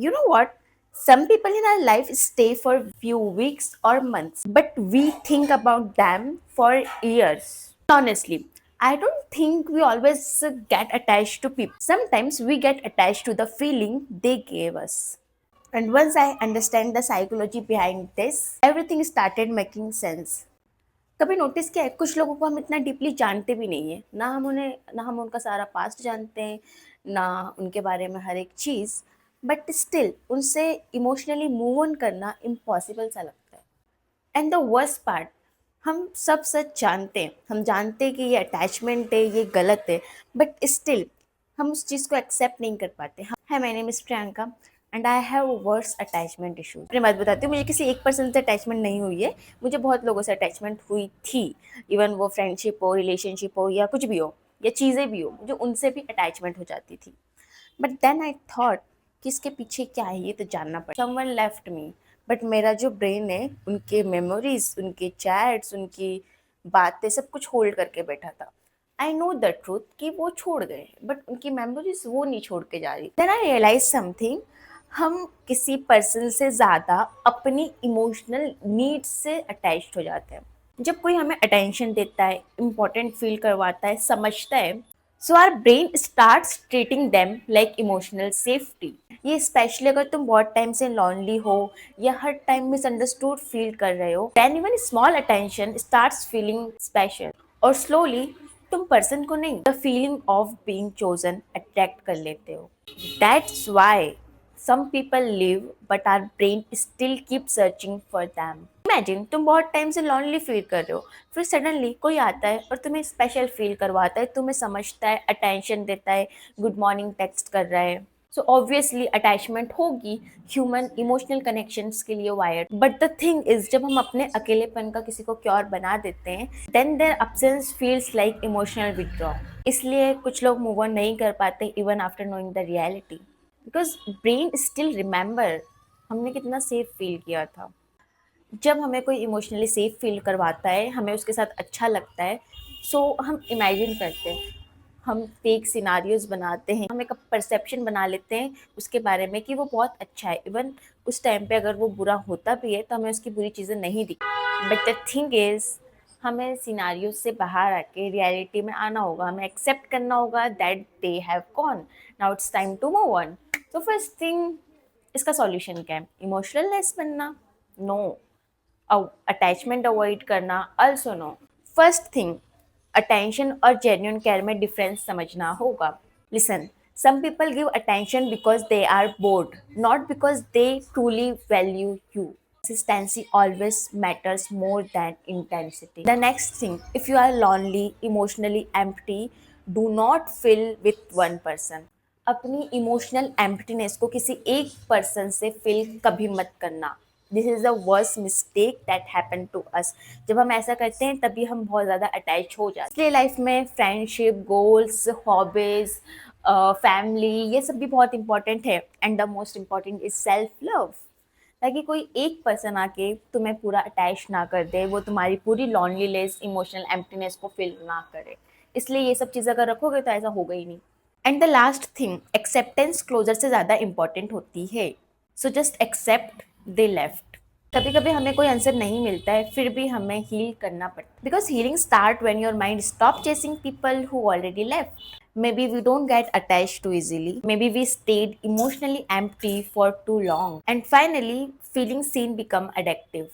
You know what? Some people in our life stay for few weeks or months, but we think about them for years. Honestly, I don't think we always get attached to people. Sometimes we get attached to the feeling they gave us. And once I understand the psychology behind this, everything started making sense. कभी notice किया है कुछ लोगों को हम इतना deeply जानते भी नहीं है, ना हम उनका सारा पास्ट जानते हैं, ना उनके बारे में हर एक चीज़, बट स्टिल उनसे इमोशनली मूव ऑन करना इम्पॉसिबल सा लगता है। एंड द वर्स्ट पार्ट, हम सब सच जानते हैं, हम जानते हैं कि ये अटैचमेंट है, ये गलत है, बट स्टिल हम उस चीज़ को एक्सेप्ट नहीं कर पाते। Hi, my name is Priyanka and I have worse attachment issues. अपनी बात बताती हूँ, मुझे किसी एक पर्सन से अटैचमेंट नहीं हुई है, मुझे बहुत लोगों से अटैचमेंट हुई थी। इवन वो फ्रेंडशिप हो, रिलेशनशिप हो या कुछ भी हो, या चीज़ें भी हो, मुझे उनसे भी अटैचमेंट हो जाती थी। बट देन आई थॉट कि इसके पीछे क्या है, ये तो जानना पड़ेगा। समवन लेफ्ट मी, बट मेरा जो ब्रेन है, उनके मेमोरीज, उनके चैट्स, उनकी बातें सब कुछ होल्ड करके बैठा था। आई नो द ट्रूथ कि वो छोड़ गए, बट उनकी मेमोरीज वो नहीं छोड़ के जा रही। देन आई रियलाइज समथिंग, हम किसी पर्सन से ज़्यादा अपनी इमोशनल नीड्स से अटैच्ड हो जाते हैं। जब कोई हमें अटेंशन देता है, इम्पोर्टेंट फील करवाता है, समझता है, so our brain starts treating them like emotional safety. ये स्पेशली अगर तुम बहुत टाइम से लॉनली हो या हर टाइम मिसअंडरस्टूड फील कर रहे हो, then even small attention starts feeling special. और स्लोली तुम पर्सन को नहीं, the feeling of being chosen attract कर लेते हो। That's why some people live but our brain still keeps searching for them. Imagine तुम बहुत टाइम से लॉनली फील कर रहे हो, फिर सडनली कोई आता है और तुम्हें स्पेशल फील करवाता है, तुम्हें समझता है, अटेंशन देता है, गुड मॉर्निंग टेक्स्ट कर रहा है। सो ऑब्वियसली अटैचमेंट होगी, ह्यूमन इमोशनल कनेक्शंस के लिए wired. But the thing is, जब हम अपने अकेलेपन का किसी को क्योर बना देते हैं, then their absence feels like emotional withdraw. इसलिए कुछ लोग मूव ऑन नहीं कर पाते even after knowing the reality, because brain still remember हमने कितना सेफ फील किया था। जब हमें कोई इमोशनली सेफ फील करवाता है, हमें उसके साथ अच्छा लगता है, सो हम इमेजिन करते हैं, हम फेक सिनारियोज बनाते हैं, हम एक परसेप्शन बना लेते हैं उसके बारे में कि वो बहुत अच्छा है। इवन उस टाइम पे अगर वो बुरा होता भी है तो हमें उसकी बुरी चीज़ें नहीं दिखती। बट द थिंग इज़, हमें सिनारियोज से बाहर आके रियलिटी में आना होगा, हमें एक्सेप्ट करना होगा that they have gone, now it's time to move on. तो फर्स्ट थिंग, इसका सॉल्यूशन क्या है? इमोशनल लेस बनना? नो। अटैचमेंट अवॉइड करना? Also no. First thing, attention और जेन्यून केयर में डिफरेंस समझना होगा। Listen, some people give attention because they are bored, not because they truly value you. Consistency always matters more than intensity. The next thing, if you are lonely, emotionally empty, do not fill with one person. अपनी emotional emptiness को किसी एक person से fill कभी मत करना। This is the worst mistake that happen to us. जब हम ऐसा करते हैं तभी हम बहुत ज़्यादा अटैच हो जाते हैं। इसलिए लाइफ में फ्रेंडशिप, गोल्स, हॉबीज़, फैमिली, ये सब भी बहुत इंपॉर्टेंट है। And the most important is self love. ताकि कोई एक पर्सन आके तुम्हें पूरा अटैच ना कर दे, वो तुम्हारी पूरी लॉनलीनेस, इमोशनल एम्प्टीनेस को फिल ना करे। इसलिए ये सब चीज़ अगर रखोगे तो ऐसा होगा ही नहीं। And the last thing, acceptance closure से ज़्यादा इंपॉर्टेंट होती है। So just accept they left. कभी कभी हमें कोई आंसर नहीं मिलता है, फिर भी हमें हील करना पड़ता है, because healing start when your mind stop chasing people who already left. Maybe we don't get attached too easily. Maybe we stayed emotionally empty for too long. And finally, feeling seen become addictive.